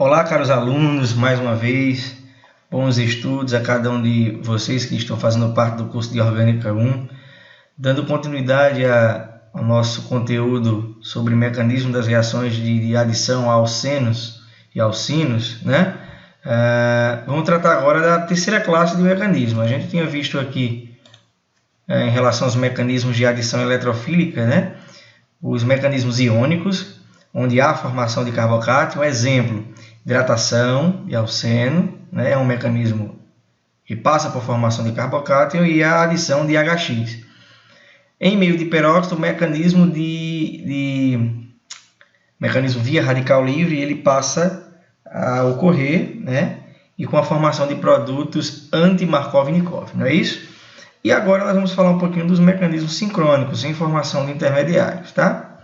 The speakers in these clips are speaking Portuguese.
Olá, caros alunos, mais uma vez, bons estudos a cada um de vocês que estão fazendo parte do curso de Orgânica 1, dando continuidade ao nosso conteúdo sobre mecanismo das reações de adição a alcenos e alcinos, né? Vamos tratar agora da terceira classe de mecanismo. A gente tinha visto aqui, em relação aos mecanismos de adição eletrofílica, né? Os mecanismos iônicos, onde há formação de carbocátion. Um exemplo, hidratação de alceno, né? É um mecanismo que passa por formação de carbocátion, e a adição de HX. Em meio de peróxido, o mecanismo mecanismo via radical livre, ele passa a ocorrer, né? E com a formação de produtos anti-Markov-Nikov, não é isso? E agora nós vamos falar um pouquinho dos mecanismos sincrônicos em formação de intermediários, tá?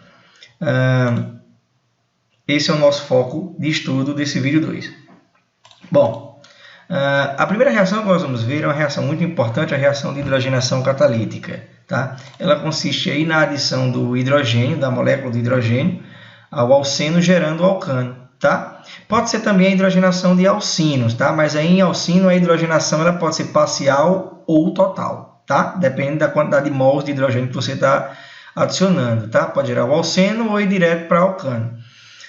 Esse é o nosso foco de estudo desse vídeo 2. Bom, a primeira reação que nós vamos ver é uma reação muito importante, a reação de hidrogenação catalítica, tá? Ela consiste aí na adição do hidrogênio, da molécula de hidrogênio, ao alceno, gerando o alcano, tá? Pode ser também a hidrogenação de alcinos, tá? Mas aí em alcino a hidrogenação ela pode ser parcial ou total, tá? Depende da quantidade de mols de hidrogênio que você está adicionando, tá? Pode gerar o alceno ou ir direto para o alcano.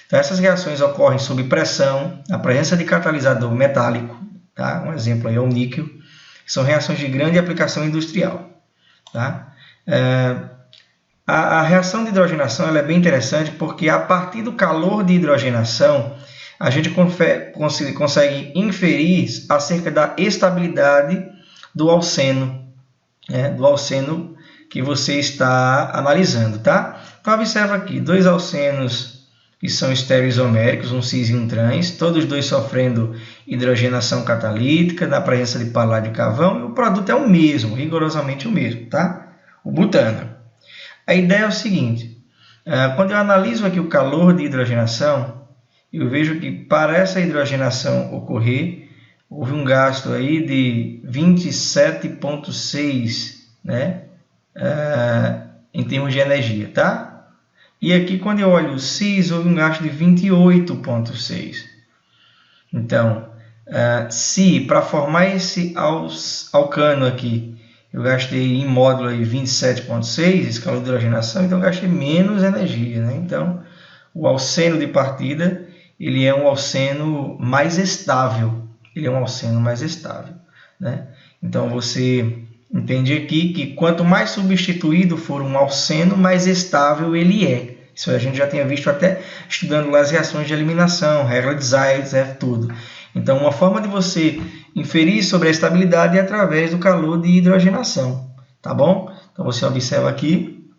Então, essas reações ocorrem sob pressão, na presença de catalisador metálico, tá? Um exemplo aí é o níquel. São reações de grande aplicação industrial, tá? A reação de hidrogenação ela é bem interessante porque a partir do calor de hidrogenação a gente consegue inferir acerca da estabilidade do alceno, né? Do alceno que você está analisando, tá? Então observa aqui, dois alcenos que são estereoisoméricos, um cis e um trans, todos dois sofrendo hidrogenação catalítica na presença de paládio e carvão, e o produto é o mesmo, rigorosamente o mesmo, tá? O butano. A ideia é o seguinte, quando eu analiso aqui o calor de hidrogenação, eu vejo que para essa hidrogenação ocorrer, houve um gasto aí de 27,6, né? Em termos de energia, tá? E aqui, quando eu olho o cis, houve um gasto de 28,6. Então, se para formar esse alcano aqui, eu gastei em módulo 27,6, esse calor de hidrogenação, então eu gastei menos energia, né? Então, o alceno de partida, ele é um alceno mais estável. Ele é um alceno mais estável, né? Então, você entende aqui que quanto mais substituído for um alceno, mais estável ele é. Isso a gente já tinha visto até estudando lá as reações de eliminação, regra de Zaitsev, tudo. Então, uma forma de você inferir sobre a estabilidade é através do calor de hidrogenação, tá bom? Então, você observa aqui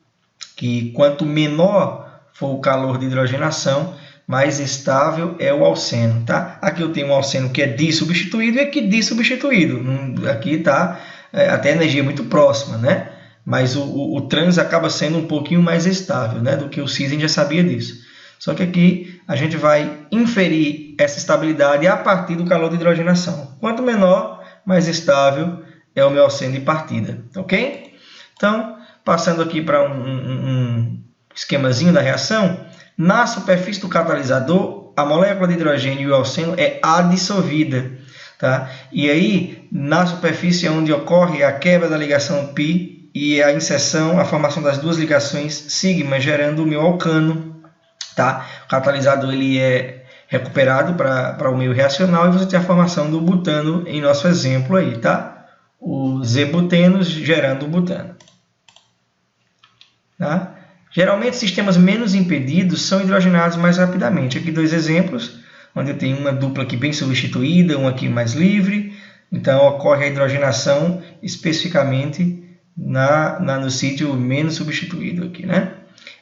que quanto menor for o calor de hidrogenação, mais estável é o alceno, tá? Aqui eu tenho um alceno que é dissubstituído e aqui dissubstituído. Aqui está até a energia muito próxima, né? Mas o trans acaba sendo um pouquinho mais estável, né, do que o cis, a gente já sabia disso. Só que aqui a gente vai inferir essa estabilidade a partir do calor de hidrogenação. Quanto menor, mais estável é o meu alceno de partida, ok? Então, passando aqui para um esquemazinho da reação, na superfície do catalisador, a molécula de hidrogênio e o alceno é adissolvida, tá? E aí, na superfície é onde ocorre a quebra da ligação π e a inserção, a formação das duas ligações sigma, gerando o meu alcano, tá? O catalisador ele é recuperado para o meio reacional e você tem a formação do butano em nosso exemplo aí, tá? Os Z-butenos gerando o butano, tá? Geralmente, sistemas menos impedidos são hidrogenados mais rapidamente. Aqui dois exemplos, onde eu tenho uma dupla aqui bem substituída, uma aqui mais livre. Então, ocorre a hidrogenação especificamente no sítio menos substituído aqui, né?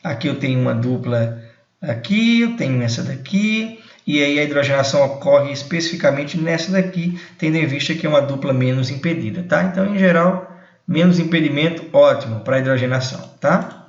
Aqui eu tenho uma dupla aqui, eu tenho essa daqui, e aí a hidrogenação ocorre especificamente nessa daqui, tendo em vista que é uma dupla menos impedida, tá? Então, em geral, menos impedimento, ótimo para a hidrogenação, tá?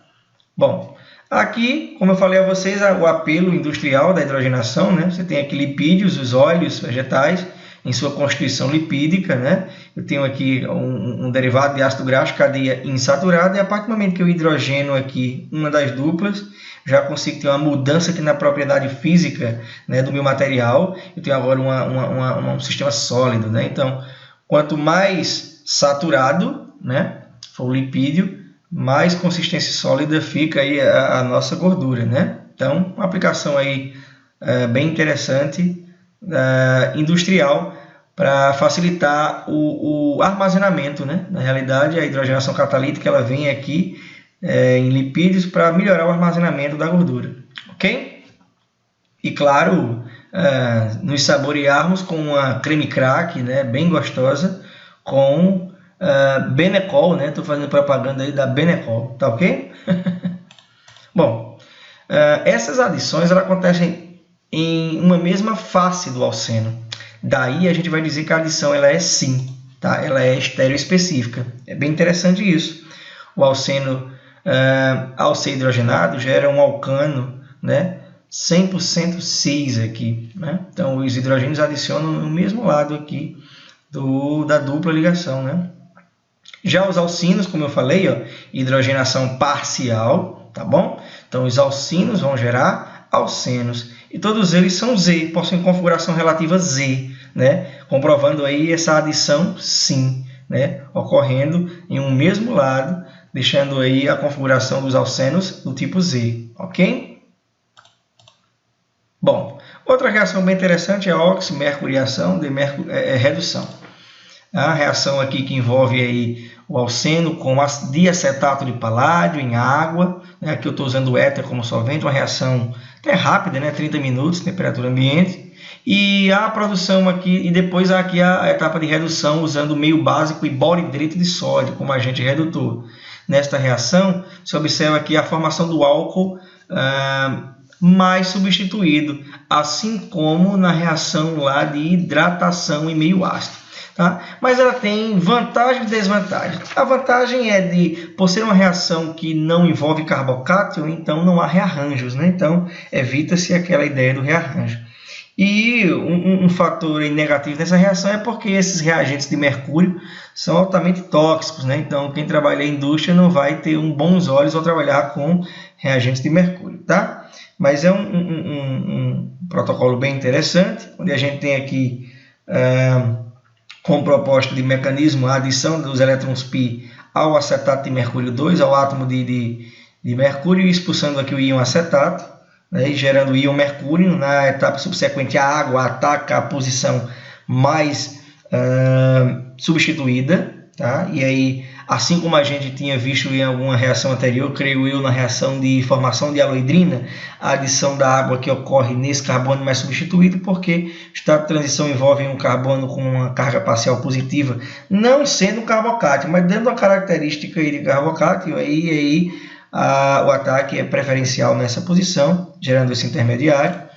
Bom, aqui, como eu falei a vocês, o apelo industrial da hidrogenação, né? Você tem aqui lipídios, os óleos vegetais, em sua constituição lipídica, né? Eu tenho aqui um derivado de ácido graxo, cadeia insaturada, e a partir do momento que eu hidrogeno aqui uma das duplas, já consigo ter uma mudança aqui na propriedade física, né, do meu material. Eu tenho agora um sistema sólido, né? Então, quanto mais saturado, né, for o lipídio, mais consistência sólida fica aí a nossa gordura, né? Então, uma aplicação aí bem interessante, industrial, para facilitar o armazenamento, né? Na realidade, a hidrogenação catalítica ela vem aqui em lipídios para melhorar o armazenamento da gordura, ok? E claro, nos saborearmos com uma creme crack, né, bem gostosa, com Benecol, né? Estou fazendo propaganda aí da Benecol, tá ok? Bom, essas adições elas acontecem em uma mesma face do alceno. Daí a gente vai dizer que a adição ela é sim, tá? Ela é estereoespecífica. É bem interessante isso. O alceno, ao ser hidrogenado, gera um alcano, né, 100% cis aqui, né? Então os hidrogênios adicionam no mesmo lado aqui da dupla ligação, né? Já os alcinos, como eu falei, ó, hidrogenação parcial, tá bom? Então os alcinos vão gerar alcenos e todos eles são Z, possuem configuração relativa Z, né? Comprovando aí essa adição sim, né? Ocorrendo em um mesmo lado, deixando aí a configuração dos alcenos do tipo Z, ok? Bom, outra reação bem interessante é a oximercuriação de redução. A reação aqui que envolve aí o alceno com diacetato de paládio em água, né? Aqui eu estou usando o éter como solvente, uma reação até rápida, né? 30 minutos, temperatura ambiente. E a produção aqui, e depois aqui a etapa de redução usando o meio básico e boridrito de sódio como agente redutor. Nesta reação, se observa aqui a formação do álcool mais substituído, assim como na reação lá de hidratação em meio ácido. Tá? Mas ela tem vantagens e desvantagens. A vantagem é por ser uma reação que não envolve carbocátion, então não há rearranjos, né? Então evita-se aquela ideia do rearranjo. E um fator negativo nessa reação é porque esses reagentes de mercúrio são altamente tóxicos, né? Então quem trabalha em indústria não vai ter bons olhos ao trabalhar com reagentes de mercúrio, tá? Mas é um protocolo bem interessante, onde a gente tem aqui como proposta de mecanismo a adição dos elétrons π ao acetato de mercúrio 2, ao átomo de mercúrio, expulsando aqui o íon acetato, né, e gerando o íon mercúrio. Na etapa subsequente, a água ataca a posição mais substituída, tá? E aí, assim como a gente tinha visto em alguma reação anterior, creio eu, na reação de formação de aloidrina, a adição da água que ocorre nesse carbono mais substituído, porque o estado de transição envolve um carbono com uma carga parcial positiva, não sendo carbocátion, mas dando uma característica aí de carbocátion, aí o ataque é preferencial nessa posição, gerando esse intermediário.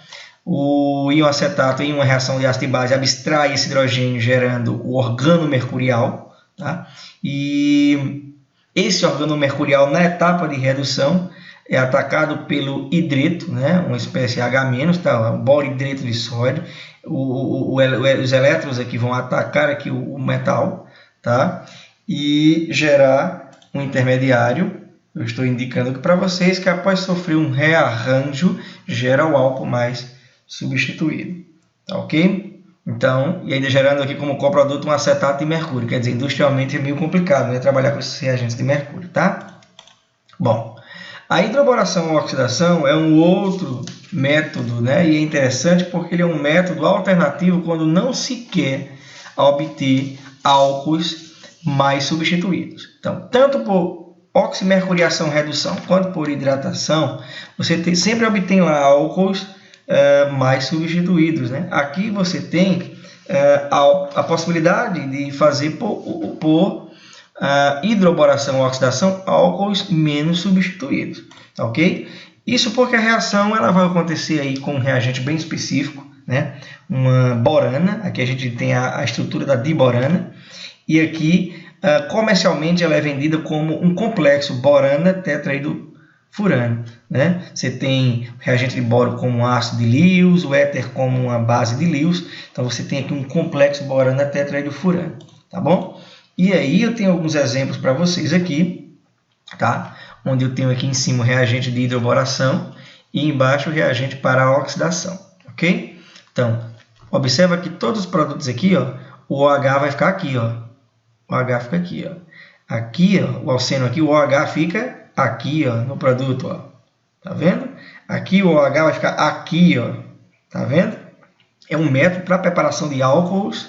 O íon acetato, em uma reação de ácido e base, abstrai esse hidrogênio, gerando o organomercurial. Tá? E esse organomercurial, na etapa de redução, é atacado pelo hidreto, né? Uma espécie H-, tá? O boridreto de sódio. Os elétrons aqui vão atacar aqui o metal, tá? E gerar um intermediário. Eu estou indicando aqui para vocês que após sofrer um rearranjo, gera o álcool mais substituído. Tá ok? Então, e ainda gerando aqui como coproduto um acetato de mercúrio. Quer dizer, industrialmente é meio complicado, né, trabalhar com esses reagentes de mercúrio, tá? Bom, a hidroboração ou oxidação é um outro método, né? E é interessante porque ele é um método alternativo quando não se quer obter álcoois mais substituídos. Então, tanto por oximercuriação redução quanto por hidratação, você sempre obtém lá álcoois mais substituídos, né? Aqui você tem a possibilidade de fazer por hidroboração ou oxidação álcoois menos substituídos, tá ok? Isso porque a reação ela vai acontecer aí com um reagente bem específico, né? Uma borana, aqui a gente tem a estrutura da diborana, e aqui comercialmente ela é vendida como um complexo borana tetraído furano, né? Você tem o reagente de boro como um ácido de Lewis, o éter como uma base de Lewis. Então você tem aqui um complexo borana tetraidrofurano, tá bom? E aí eu tenho alguns exemplos para vocês aqui, tá? Onde eu tenho aqui em cima o reagente de hidroboração e embaixo o reagente para a oxidação, ok? Então, observa que todos os produtos aqui, ó, o OH vai ficar aqui, ó. O OH fica aqui, ó. Aqui, ó, o alceno aqui, o OH fica aqui, ó, no produto, ó. Tá vendo? Aqui o OH vai ficar aqui, ó. Tá vendo? É um método para preparação de álcools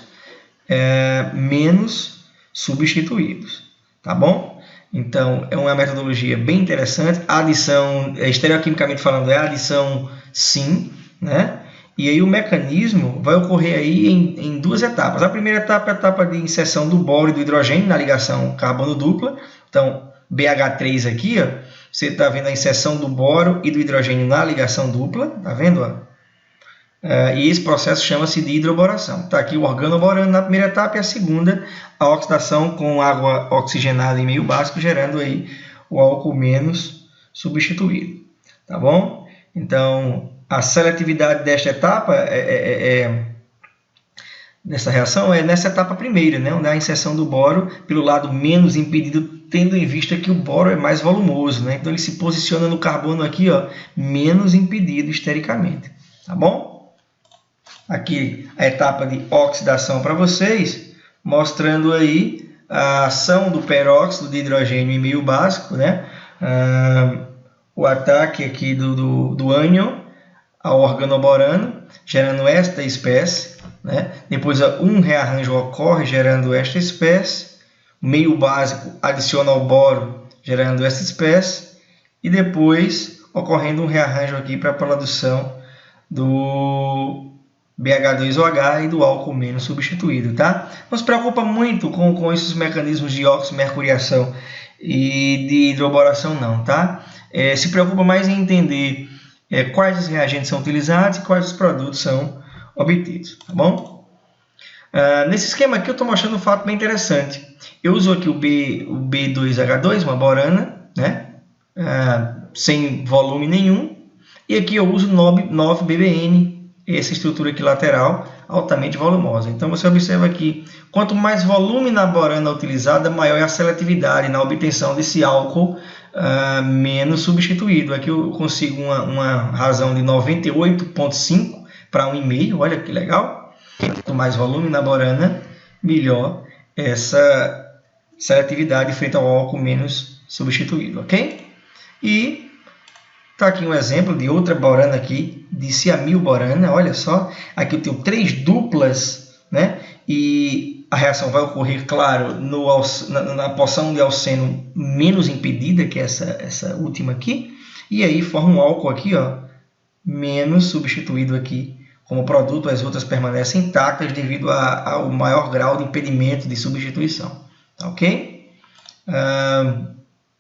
menos substituídos, tá bom? Então, é uma metodologia bem interessante. A adição, estereoquimicamente falando, é a adição sim, né? E aí o mecanismo vai ocorrer aí em duas etapas. A primeira etapa é a etapa de inserção do boro e do hidrogênio na ligação carbono dupla. Então, BH3 aqui, ó, você está vendo a inserção do boro e do hidrogênio na ligação dupla, tá vendo? Ó? E esse processo chama-se de hidroboração. Está aqui o organoborano na primeira etapa e a segunda, a oxidação com água oxigenada em meio básico, gerando aí o álcool menos substituído. Tá bom? Então, a seletividade desta etapa, dessa reação, é nessa etapa primeira, né, onde há a inserção do boro pelo lado menos impedido, tendo em vista que o boro é mais volumoso, né? Então ele se posiciona no carbono aqui, ó, menos impedido estericamente. Tá bom? Aqui a etapa de oxidação para vocês, mostrando aí a ação do peróxido de hidrogênio em meio básico, né? O ataque aqui do ânion ao organoborano, gerando esta espécie, né? Depois um rearranjo ocorre gerando esta espécie, o meio básico adiciona ao boro gerando esta espécie e depois ocorrendo um rearranjo aqui para a produção do BH2OH e do álcool menos substituído, tá? Não se preocupa muito com esses mecanismos de oximercuriação e de hidroboração não, tá? Se preocupa mais em entender quais os reagentes são utilizados e quais os produtos são obtidos, tá bom? Nesse esquema aqui eu estou mostrando um fato bem interessante. Eu uso aqui o B2H2, uma borana, né? Sem volume nenhum, e aqui eu uso 9BBN, essa estrutura aqui lateral, altamente volumosa. Então você observa aqui, quanto mais volume na borana utilizada, maior é a seletividade na obtenção desse álcool menos substituído. Aqui eu consigo uma razão de 98,5 para 1,5, olha que legal. Quanto mais volume na borana, melhor essa seletividade frente ao álcool menos substituído, ok? E está aqui um exemplo de outra borana aqui, de ciamilborana, olha só. Aqui eu tenho 3 duplas, né? E a reação vai ocorrer, claro, na porção de alceno menos impedida, que é essa última aqui. E aí forma um álcool aqui, ó, menos substituído aqui. Como produto, as outras permanecem intactas devido ao maior grau de impedimento de substituição. Tá, ok?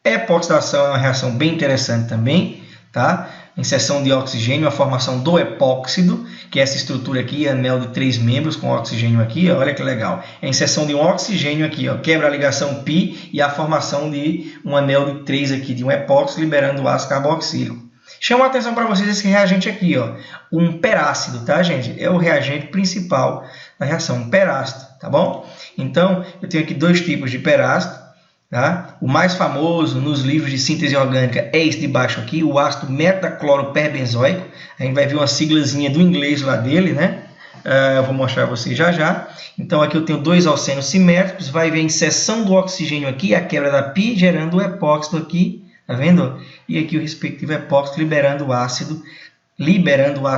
Epoxidação é uma reação bem interessante também. Tá? Inserção de oxigênio, a formação do epóxido, que é essa estrutura aqui, anel de 3 membros com oxigênio aqui, ó, olha que legal. É a inserção de um oxigênio aqui, ó, quebra a ligação π e a formação de um anel de 3 aqui, de um epóxido, liberando o ácido carboxílico. Chama a atenção para vocês esse reagente aqui, ó, um perácido, tá, gente? É o reagente principal da reação, um perácido, tá bom? Então, eu tenho aqui 2 tipos de perácido. Tá? O mais famoso nos livros de síntese orgânica é esse de baixo aqui, o ácido metacloroperbenzoico. A gente vai ver uma siglazinha do inglês lá dele, né? Eu vou mostrar a vocês já já. Então aqui eu tenho 2 alcenos simétricos, vai ver a inserção do oxigênio aqui, a quebra da π, gerando o epóxido aqui, tá vendo? E aqui o respectivo epóxido liberando o ácido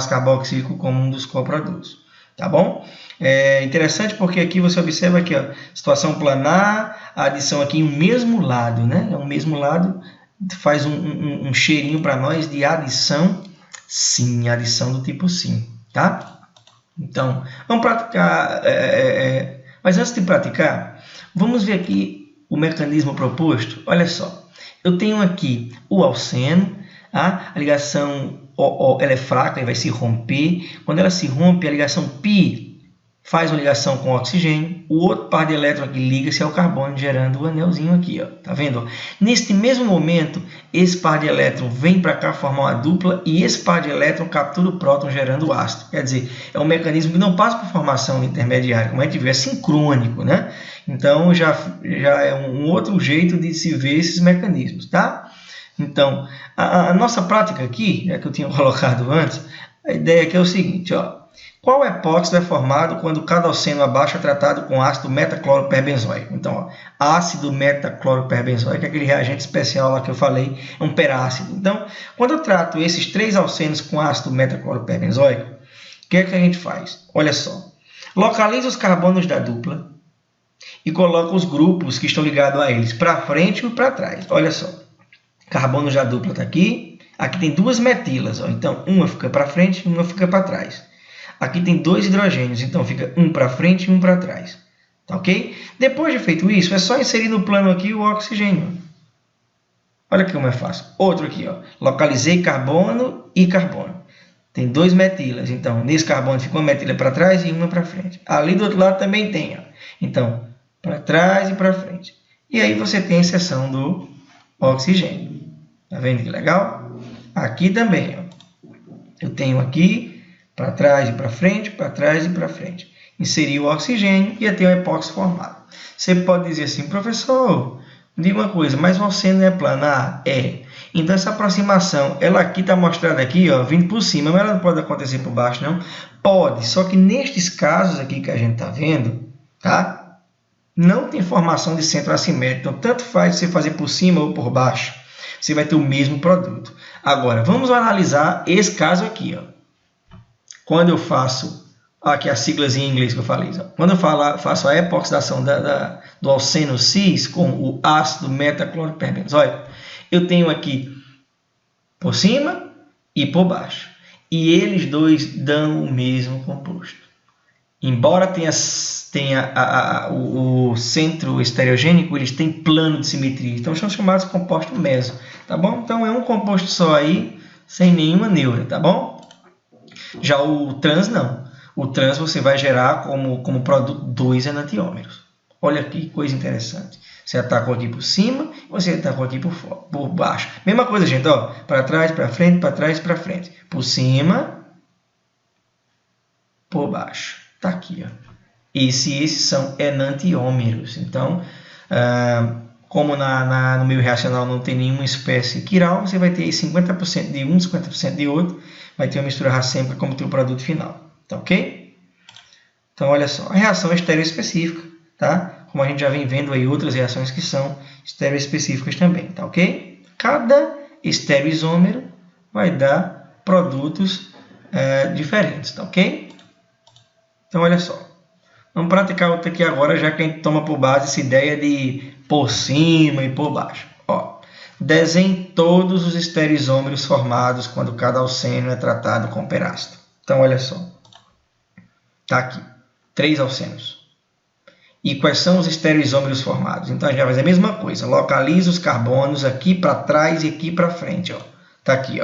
carboxílico como um dos coprodutos. Tá bom? É interessante porque aqui você observa aqui, ó, situação planar, a adição aqui em um mesmo lado, né? É um mesmo lado, faz um cheirinho para nós de adição sim, adição do tipo sim, tá? Então, vamos praticar, mas antes de praticar, vamos ver aqui o mecanismo proposto. Olha só, eu tenho aqui o alceno, a ligação OO ela é fraca e vai se romper. Quando ela se rompe, a ligação π faz uma ligação com o oxigênio, o outro par de elétrons aqui liga-se ao carbono, gerando o anelzinho aqui, ó. Tá vendo? Neste mesmo momento, esse par de elétrons vem para cá formar uma dupla e esse par de elétrons captura o próton, gerando o ácido. Quer dizer, é um mecanismo que não passa por formação intermediária, como a gente viu, é sincrônico, né? Então, já é um outro jeito de se ver esses mecanismos, tá? Então, a nossa prática aqui, que eu tinha colocado antes, a ideia aqui é o seguinte, ó. Qual epóxido é formado quando cada alceno abaixo é tratado com ácido metacloroperbenzoico? Então, ó, ácido metacloroperbenzoico é aquele reagente especial lá que eu falei, é um perácido. Então, quando eu trato esses 3 alcenos com ácido metacloroperbenzoico, o que é que a gente faz? Olha só, localiza os carbonos da dupla e coloca os grupos que estão ligados a eles para frente e para trás. Olha só, carbonos da dupla está aqui, aqui tem 2 metilas, ó, então uma fica para frente e uma fica para trás. Aqui tem 2 hidrogênios, então fica um para frente e um para trás. Tá ok? Depois de feito isso, é só inserir no plano aqui o oxigênio. Olha aqui como é fácil. Outro aqui, ó. Localizei carbono e carbono. Tem 2 metilas, então nesse carbono fica uma metila para trás e uma para frente. Ali do outro lado também tem, ó. Então, para trás e para frente. E aí você tem a inserção do oxigênio. Tá vendo que legal? Aqui também, ó. Eu tenho aqui para trás e para frente, para trás e para frente. Inserir o oxigênio e ter um epóxido formado. Você pode dizer assim, professor, diga uma coisa, mas o alceno é plano? Ah, é. Então essa aproximação, ela aqui está mostrada aqui, ó, vindo por cima, mas ela não pode acontecer por baixo, não? Pode, só que nestes casos aqui que a gente está vendo, tá? Não tem formação de centro assimétrico. Então, tanto faz você fazer por cima ou por baixo, você vai ter o mesmo produto. Agora, vamos analisar esse caso aqui, ó. Quando eu faço, aqui as siglas em inglês que eu falei, quando eu faço a epoxidação do alceno cis com o ácido metacloroperbenzoico, eu tenho aqui por cima e por baixo. E eles dois dão o mesmo composto. Embora tenha o centro estereogênico, eles têm plano de simetria. Então, são chamados de composto meso. Tá bom? Então, é um composto só aí, sem nenhuma neura, tá bom? Já o trans, não. O trans você vai gerar como produto 2 enantiômeros. Olha que coisa interessante. Você atacou aqui por cima, você atacou aqui por baixo. Mesma coisa, gente. Para trás, para frente, para trás, para frente. Por cima, por baixo. Está aqui. Ó. Esses são enantiômeros. Então, como no meio reacional não tem nenhuma espécie quiral, você vai ter 50% de um, 50% de outro. Vai ter uma mistura racêmica como teu produto final. Tá ok? Então, olha só. A reação é estereoespecífica, tá? Como a gente já vem vendo aí outras reações que são estereoespecíficas também. Tá ok? Cada estereoisômero vai dar produtos diferentes. Tá ok? Então, olha só. Vamos praticar outra aqui agora, já que a gente toma por base essa ideia de por cima e por baixo. Ó. Desenhe todos os estereoisômeros formados quando cada alceno é tratado com perácido. Então, olha só. Está aqui. 3 alcenos. E quais são os estereoisômeros formados? Então, a gente vai fazer a mesma coisa. Localiza os carbonos aqui para trás e aqui para frente. Está aqui.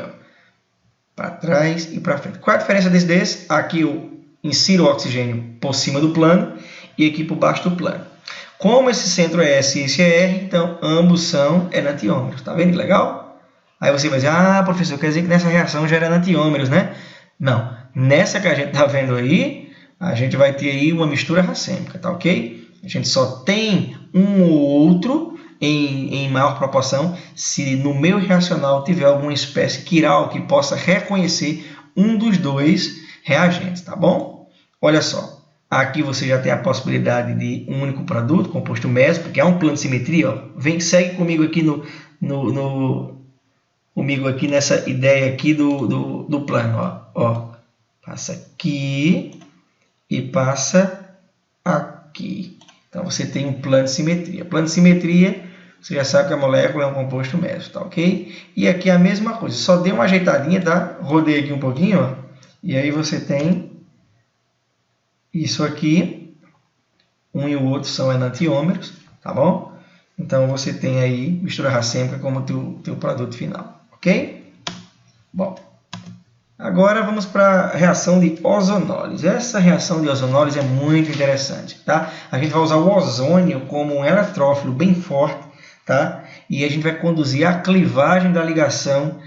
Para trás e para frente. Qual é a diferença desse? Aqui eu insiro o oxigênio por cima do plano e aqui por baixo do plano. Como esse centro é S e esse é R, então ambos são enantiômeros. Tá vendo que legal? Aí você vai dizer, professor, quer dizer que nessa reação gera enantiômeros, né? Não. Nessa que a gente está vendo aí, a gente vai ter aí uma mistura racêmica, tá ok? A gente só tem um ou outro em maior proporção se no meio reacional tiver alguma espécie quiral que possa reconhecer um dos 2 reagentes, tá bom? Olha só. Aqui você já tem a possibilidade de um único produto, composto meso, porque é um plano de simetria. Ó. Segue comigo aqui comigo aqui nessa ideia aqui do plano. Ó. Passa aqui e passa aqui. Então você tem um plano de simetria. Plano de simetria, você já sabe que a molécula é um composto meso, tá ok? E aqui é a mesma coisa. Só dê uma ajeitadinha, tá? Rodei aqui um pouquinho, ó. E aí você tem isso aqui, um e o outro são enantiômeros, tá bom? Então, você tem aí mistura racêmica como teu produto final, ok? Bom, Agora vamos para a reação de ozonólise. Essa reação de ozonólise é muito interessante, tá? A gente vai usar o ozônio como um eletrófilo bem forte, tá? E a gente vai conduzir a clivagem da ligação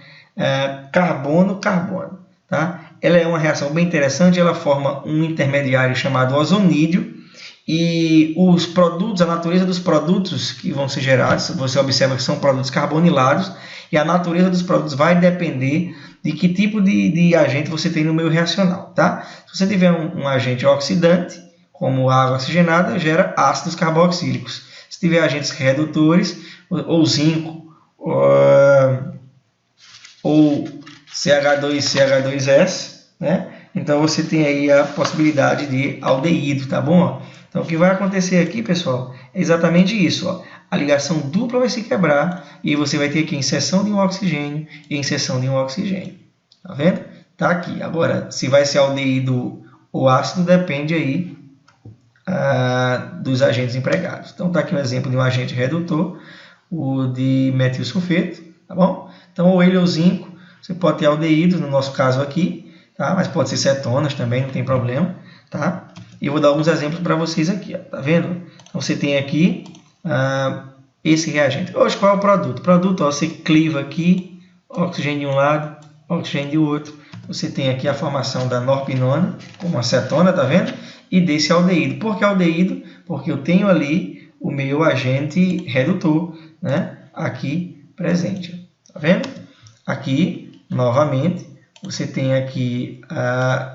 carbono-carbono, tá? Ela é uma reação bem interessante, ela forma um intermediário chamado ozonídeo, e os produtos, a natureza dos produtos que vão ser gerados, você observa que são produtos carbonilados, e a natureza dos produtos vai depender de que tipo de agente você tem no meio reacional, tá? Se você tiver um agente oxidante, como água oxigenada, gera ácidos carboxílicos. Se tiver agentes redutores, ou zinco, ou CH2, né? Então você tem aí a possibilidade de aldeído, tá bom? Então o que vai acontecer aqui, pessoal, é exatamente isso, ó. A ligação dupla vai se quebrar e você vai ter aqui inserção de um oxigênio e inserção de um oxigênio. Tá vendo? Tá aqui. Agora, se vai ser aldeído ou ácido, depende aí dos agentes empregados. Então tá aqui um exemplo de um agente redutor, o de metil sulfeto, tá bom? Então, ou ele ou zinco, você pode ter aldeídos, no nosso caso aqui, tá? Mas pode ser cetonas também, não tem problema, tá? E eu vou dar alguns exemplos para vocês aqui, ó, tá vendo? Então, você tem aqui esse reagente. Hoje, qual é o produto? O produto, ó, você cliva aqui, oxigênio de um lado, oxigênio de outro. Você tem aqui a formação da norpinona, como acetona, tá vendo? E desse aldeído. Por que aldeído? Porque eu tenho ali o meu agente redutor, né? Aqui presente. Tá vendo? Aqui, novamente, você tem aqui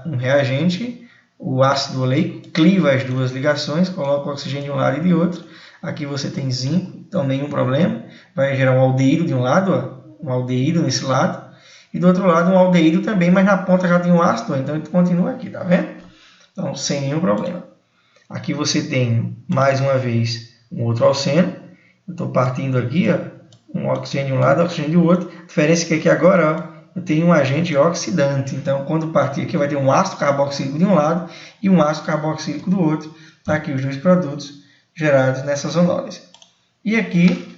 um reagente, o ácido oleico, cliva as duas ligações, coloca o oxigênio de um lado e de outro. Aqui você tem zinco, então nenhum problema. Vai gerar um aldeído de um lado, ó, um aldeído nesse lado. E do outro lado um aldeído também, mas na ponta já tem um ácido, então ele continua aqui, tá vendo? Então, sem nenhum problema. Aqui você tem, mais uma vez, um outro alceno. Eu estou partindo aqui, ó, um oxigênio de um lado, oxigênio do outro. A diferença é que aqui agora, ó, eu tenho um agente oxidante. Então, quando partir aqui, vai ter um ácido carboxílico de um lado e um ácido carboxílico do outro. Tá aqui os dois produtos gerados nessa ozonólise. E aqui,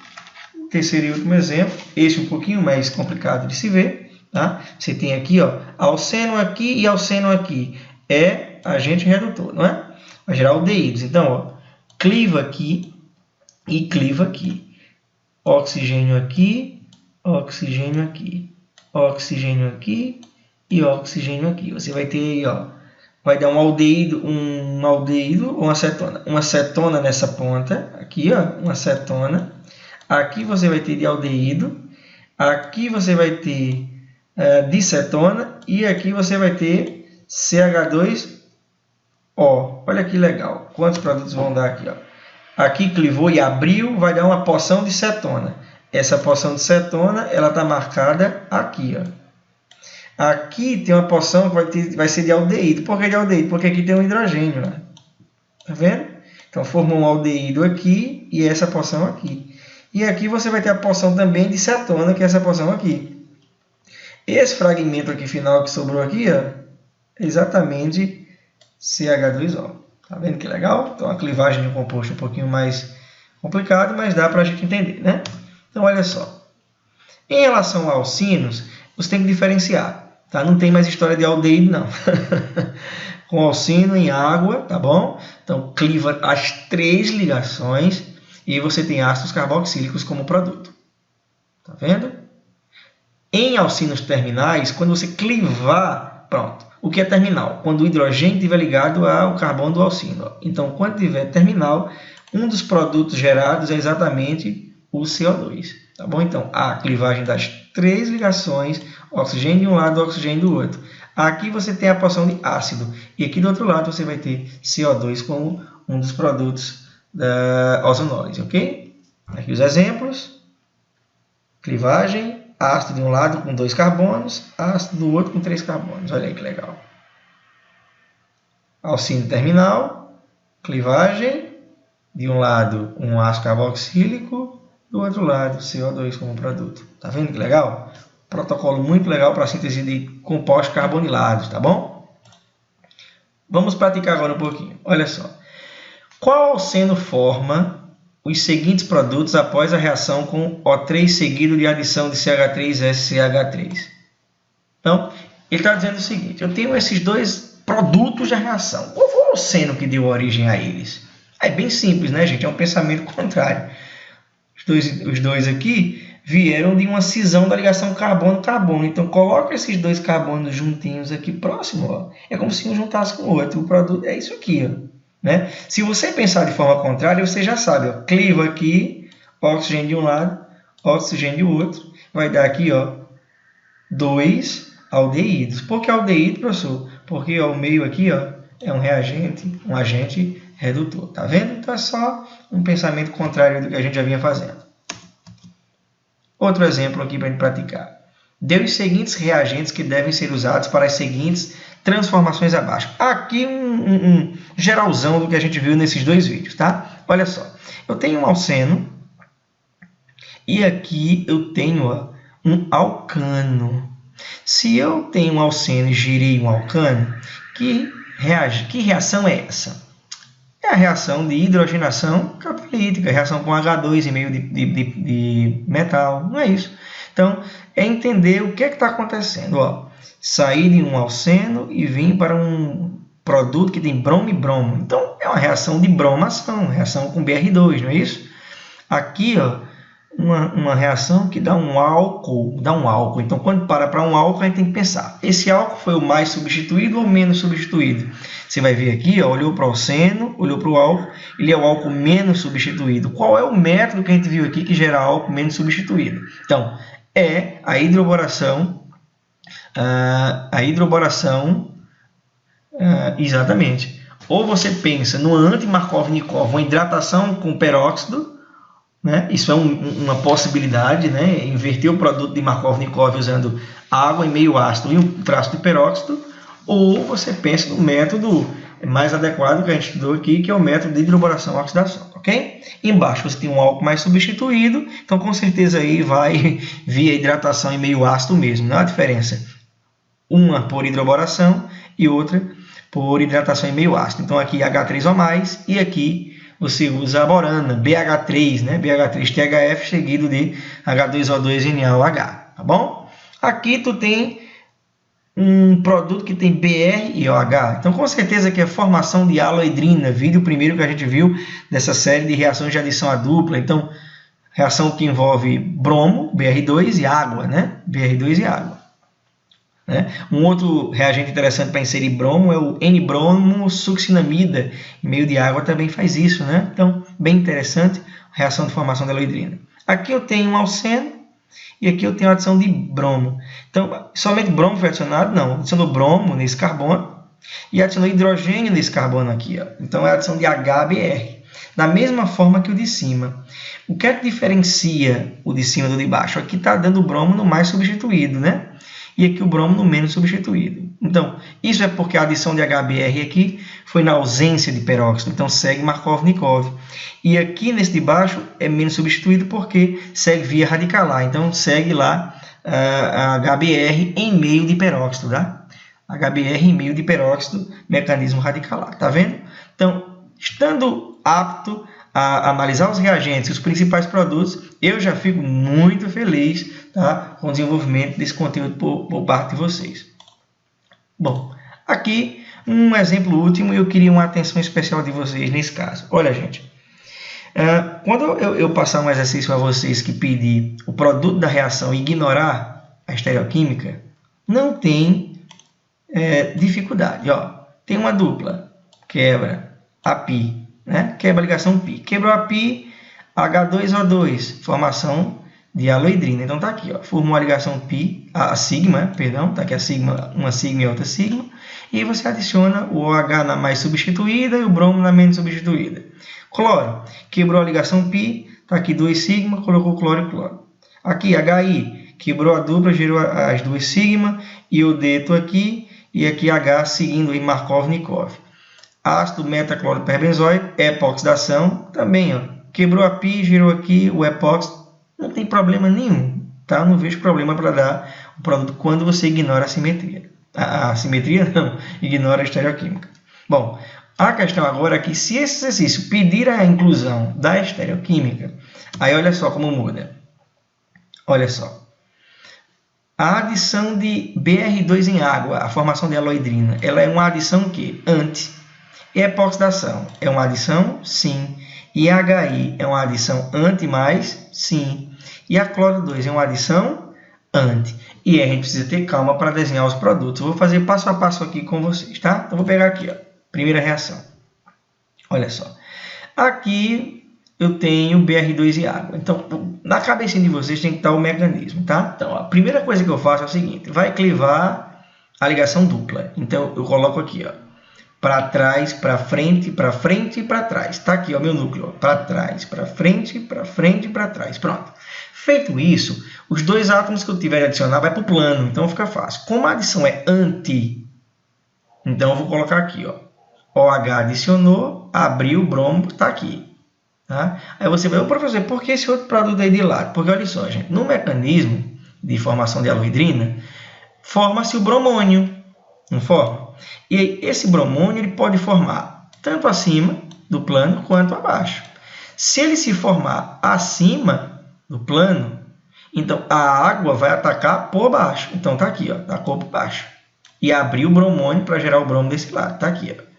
o terceiro e último exemplo, esse um pouquinho mais complicado de se ver. Tá? Você tem aqui, ó, alceno aqui e alceno aqui. É agente redutor, não é? Vai gerar aldeídos. Então, ó, cliva aqui e cliva aqui. Oxigênio aqui, oxigênio aqui, oxigênio aqui e oxigênio aqui. Você vai ter aí, ó, vai dar um aldeído ou uma acetona. Uma acetona nessa ponta, aqui, ó, uma acetona. Aqui você vai ter de aldeído. Aqui você vai ter de cetona e aqui você vai ter CH2O. Olha que legal. Quantos produtos vão dar aqui, ó? Aqui clivou e abriu, vai dar uma porção de cetona. Essa porção de cetona, ela está marcada aqui, ó. Aqui tem uma porção que vai ser de aldeído. Por que de aldeído? Porque aqui tem um hidrogênio, né? Tá vendo? Então formou um aldeído aqui e essa porção aqui. E aqui você vai ter a porção também de cetona, que é essa porção aqui. Esse fragmento aqui final que sobrou aqui, ó, é exatamente CH2O. Tá vendo que legal? Então a clivagem de um composto é um pouquinho mais complicado, mas dá para a gente entender, né? Então olha só. Em relação a alcinos, você tem que diferenciar. Tá? Não tem mais história de aldeído, não. Com alcino em água, tá bom? Então cliva as três ligações e você tem ácidos carboxílicos como produto. Tá vendo? Em alcinos terminais, quando você clivar, pronto. O que é terminal? Quando o hidrogênio estiver ligado ao carbono do alcino. Então, quando tiver terminal, um dos produtos gerados é exatamente o CO2. Tá bom? Então, a clivagem das três ligações, oxigênio de um lado, oxigênio do outro. Aqui você tem a porção de ácido. E aqui do outro lado você vai ter CO2 como um dos produtos da ozonólise. Ok? Aqui os exemplos. Clivagem. Ácido de um lado com 2 carbonos, ácido do outro com 3 carbonos. Olha aí que legal. Alcino terminal, clivagem, de um lado um ácido carboxílico, do outro lado CO2 como produto. Tá vendo que legal? Protocolo muito legal para a síntese de compostos carbonilados, tá bom? Vamos praticar agora um pouquinho. Olha só. Qual alceno forma os seguintes produtos após a reação com O3 seguido de adição de CH3SCH3. Então, Ele está dizendo o seguinte: eu tenho esses dois produtos da reação. Qual foi o alceno que deu origem a eles? É bem simples, né, gente? É um pensamento contrário. Os dois aqui vieram de uma cisão da ligação carbono-carbono. Então, coloca esses dois carbonos juntinhos aqui próximo. Ó. É como se um juntasse com o outro. O produto é isso aqui. Ó, né? Se você pensar de forma contrária, você já sabe. Ó, clivo aqui, oxigênio de um lado, oxigênio do outro. Vai dar aqui, ó, 2 aldeídos. Por que aldeído, professor? Porque ó, o meio aqui, ó, é um reagente, um agente redutor. Tá vendo? Então é só um pensamento contrário do que a gente já vinha fazendo. Outro exemplo aqui para a gente praticar. Dê os seguintes reagentes que devem ser usados para as seguintes transformações abaixo. Aqui um geralzão do que a gente viu nesses dois vídeos, tá? Olha só. Eu tenho um alceno e aqui eu tenho ó, um alcano. Se eu tenho um alceno e girei um alcano, que reação é essa? É a reação de hidrogenação catalítica, reação com H2 em meio de metal, não é isso? Então, é entender o que está acontecendo. Ó, sair de um alceno e vir para um produto que tem bromo e bromo. Então, é uma reação de bromação, reação com Br2, não é isso? Aqui, ó, uma reação que dá um álcool. Então, quando para um álcool, a gente tem que pensar, esse álcool foi o mais substituído ou menos substituído? Você vai ver aqui, ó, olhou para o alceno, olhou para o álcool, ele é o álcool menos substituído. Qual é o método que a gente viu aqui que gera álcool menos substituído? Então, é a hidroboração, exatamente. Ou você pensa no anti-Markov-Nikov, uma hidratação com peróxido, né? Isso é uma possibilidade, né? Inverter o produto de Markov-Nikov usando água em meio ácido e um traço de peróxido, ou você pensa no método mais adequado que a gente estudou aqui, que é o método de hidroboração-oxidação, ok? Embaixo você tem um álcool mais substituído, então com certeza aí vai via hidratação em meio ácido mesmo, não há diferença. Uma por hidroboração e outra por hidratação em meio ácido. Então aqui H3O+, e aqui você usa a borana, BH3, né? BH3THF seguido de H2O2NaOH, tá bom? Aqui tu tem um produto que tem Br e OH. Então, com certeza que é formação de aloedrina, vídeo primeiro que a gente viu dessa série de reações de adição a dupla. Então, reação que envolve bromo, Br2 e água, né? Br2 e água. Né? Um outro reagente interessante para inserir bromo é o N-bromo-succinamida. Em meio de água também faz isso, né? Então, bem interessante, reação de formação de aloedrina. Aqui eu tenho um alceno e aqui eu tenho a adição de bromo. Então, somente bromo foi adicionado? Não, adicionou bromo nesse carbono e adicionou hidrogênio nesse carbono aqui. Ó. Então, é a adição de HBr. Da mesma forma que o de cima. O que é que diferencia o de cima do de baixo? Aqui está dando o bromo no mais substituído, né? E aqui o bromo no menos substituído. Então, isso é porque a adição de HBr aqui foi na ausência de peróxido. Então, segue Markov-Nikov. E aqui nesse de baixo é menos substituído porque segue via radicalar. Então, segue lá a HBr em meio de peróxido. Tá? HBr em meio de peróxido, mecanismo radicalar. Tá vendo? Então, estando apto a analisar os reagentes e os principais produtos, eu já fico muito feliz, tá, com o desenvolvimento desse conteúdo por parte de vocês. Bom, aqui um exemplo último, eu queria uma atenção especial de vocês nesse caso. Olha, gente, quando eu passar um exercício a vocês que pedir o produto da reação e ignorar a estereoquímica, não tem dificuldade. Ó, tem uma dupla, quebra a pi. Né? Quebra a ligação π. Quebrou a π, H2O2, formação de aloedrina. Então, está aqui, ó, formou a ligação π, a sigma, perdão, está aqui a sigma, uma sigma e outra sigma, e você adiciona o OH na mais substituída e o bromo na menos substituída. Cloro, quebrou a ligação π, está aqui 2 sigma, colocou cloro e cloro. Aqui, HI, quebrou a dupla, gerou as 2 sigma, iodeto aqui, e aqui H seguindo em Markov-Nikov. Ácido metacloroperbenzóico, epoxidação, também, ó, quebrou a π, gerou aqui o epóxido, não tem problema nenhum, tá? Não vejo problema para dar o produto quando você ignora a simetria. A simetria não, ignora a estereoquímica. Bom, a questão agora é que se esse exercício pedir a inclusão da estereoquímica, aí olha só como muda. Olha só. A adição de BR2 em água, a formação de aloidrina, ela é uma adição o quê? Anti. Epoxidação é uma adição? Sim. E HI é uma adição anti mais? Sim. E a cloro 2 é uma adição anti. E a gente precisa ter calma para desenhar os produtos. Eu vou fazer passo a passo aqui com vocês, tá? Então, vou pegar aqui, ó, primeira reação. Olha só. Aqui eu tenho BR2 e água. Então, na cabecinha de vocês tem que estar o mecanismo, tá? Então, a primeira coisa que eu faço é o seguinte. Vai clivar a ligação dupla. Então, eu coloco aqui, ó, para trás, para frente e para trás. Está aqui, ó, meu núcleo. Para trás, para frente e para trás. Pronto. Feito isso, os dois átomos que eu tiver de adicionar vai para o plano. Então, fica fácil. Como a adição é anti, então eu vou colocar aqui, ó. OH adicionou, abriu, o bromo está aqui. Tá? Aí você vai, professor, por que esse outro produto aí de lado? Porque olha só, gente, no mecanismo de formação de aloidrina, forma-se o bromônio, não forma? E aí, esse bromônio ele pode formar tanto acima do plano quanto abaixo. Se ele se formar acima do plano, então a água vai atacar por baixo. Então está aqui, ó, atacou por baixo. E abriu o bromônio para gerar o bromo desse lado. Está aqui, ó.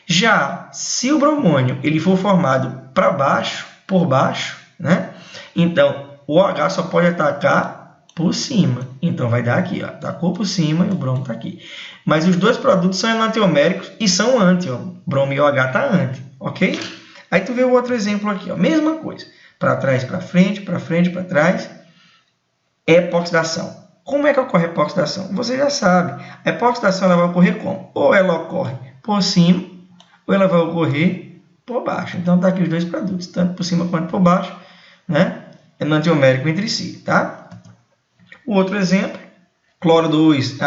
Já se o bromônio ele for formado para baixo, por baixo, né? Então o OH só pode atacar por cima. Então vai dar aqui, ó, atacou por cima e o bromo está aqui. Mas os dois produtos são enantioméricos e são anti, ó. Bromo e OH está anti, ok? Aí tu vê o outro exemplo aqui, ó, mesma coisa. Para trás, para frente, para trás. Epoxidação. Como é que ocorre a epoxidação? Você já sabe. A epoxidação ela vai ocorrer como? Ou ela ocorre por cima, ou ela vai ocorrer por baixo. Então, está aqui os dois produtos, tanto por cima quanto por baixo, né? Enantiomérico entre si, tá? O outro exemplo, cloro 2.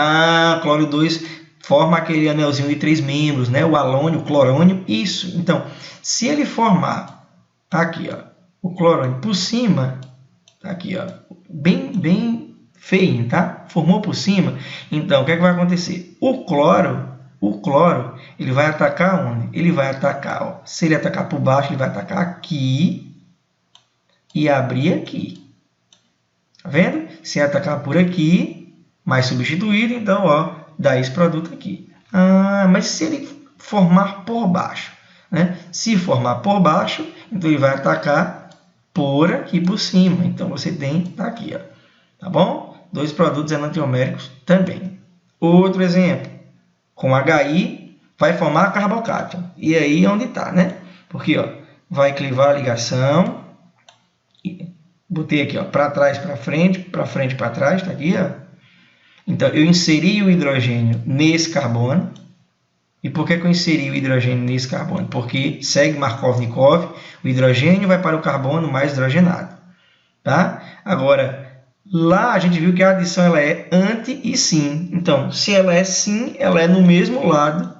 Cloro 2 forma aquele anelzinho de 3 membros, né? O halônio, o clorônio, isso. Então, se ele formar aqui, ó, o clorônio por cima, tá aqui, ó, bem feinho, tá? Formou por cima. Então, o que é que vai acontecer? O cloro, ele vai atacar onde? Ele vai atacar, ó, se ele atacar por baixo, ele vai atacar aqui e abrir aqui. Tá vendo? Se atacar por aqui, mais substituído, então, ó, dá esse produto aqui. Mas se ele formar por baixo, né? Se formar por baixo, então ele vai atacar por aqui por cima. Então, você tem, tá aqui, ó. Tá bom? Dois produtos enantioméricos também. Outro exemplo, com HI, vai formar carbocátion. E aí é onde está, né? Porque, ó, vai clivar a ligação. Botei aqui, ó, para trás, para frente, para trás, tá aqui, ó. Então, eu inseri o hidrogênio nesse carbono. E por que eu inseri o hidrogênio nesse carbono? Porque segue Markov-Nikov, o hidrogênio vai para o carbono mais hidrogenado. Tá? Agora, lá a gente viu que a adição ela é anti e sim. Então, se ela é sim, ela é no mesmo lado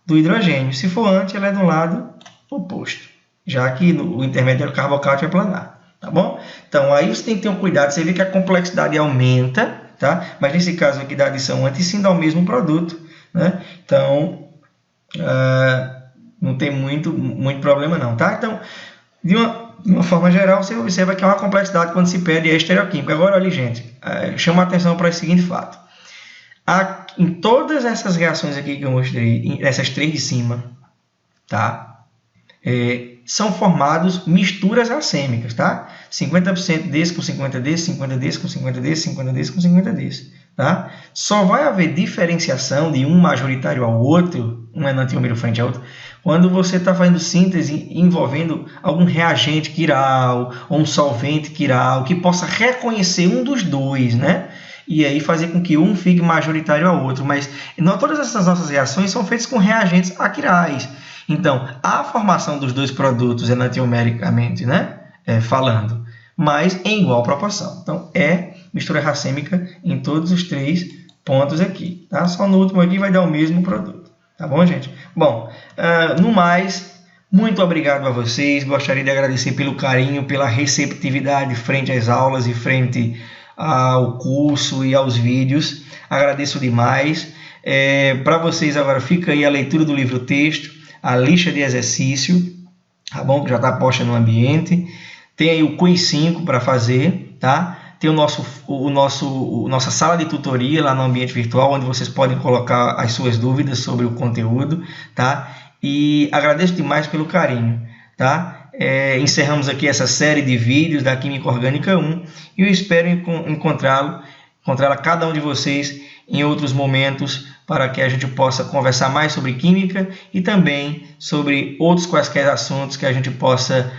do hidrogênio. Se for anti, ela é no lado oposto. Já que o intermédio do carbocátion é planar. Tá bom? Então, aí você tem que ter um cuidado. Você vê que a complexidade aumenta, tá? Mas nesse caso aqui da adição anti e sim dá o mesmo produto, né? Então, não tem muito problema não, tá? Então, de uma forma geral, você observa que é uma complexidade quando se pede a estereoquímica. Agora, olha, gente, chama a atenção para o seguinte fato. Em todas essas reações aqui que eu mostrei, essas três de cima, tá? São formados misturas racêmicas, tá? 50% desse com 50 desse, 50 desse com 50 desse, 50 desse com 50 desse. Tá? Só vai haver diferenciação de um majoritário ao outro, um enantiômero frente ao outro, quando você está fazendo síntese envolvendo algum reagente quiral ou um solvente quiral que possa reconhecer um dos dois, né? E aí fazer com que um fique majoritário ao outro. Mas não todas essas nossas reações são feitas com reagentes aquirais. Então, a formação dos dois produtos enantiomericamente, né? Falando, mas em igual proporção. Então, mistura racêmica em todos os três pontos aqui. Tá? Só no último aqui vai dar o mesmo produto. Tá bom, gente? Bom, no mais, muito obrigado a vocês. Gostaria de agradecer pelo carinho, pela receptividade frente às aulas e frente ao curso e aos vídeos. Agradeço demais. Para vocês agora fica aí a leitura do livro-texto, a lista de exercício, tá bom? Que já está posta no ambiente. Tem aí o quiz 5 para fazer, tá? tem nossa sala de tutoria lá no ambiente virtual, onde vocês podem colocar as suas dúvidas sobre o conteúdo, tá? E agradeço demais pelo carinho, tá? Encerramos aqui essa série de vídeos da Química Orgânica 1 e eu espero encontrar cada um de vocês em outros momentos para que a gente possa conversar mais sobre química e também sobre outros quaisquer assuntos que a gente possa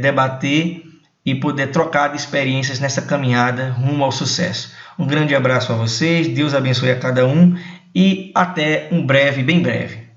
debater e poder trocar de experiências nessa caminhada rumo ao sucesso. Um grande abraço a vocês, Deus abençoe a cada um e até um breve, bem breve.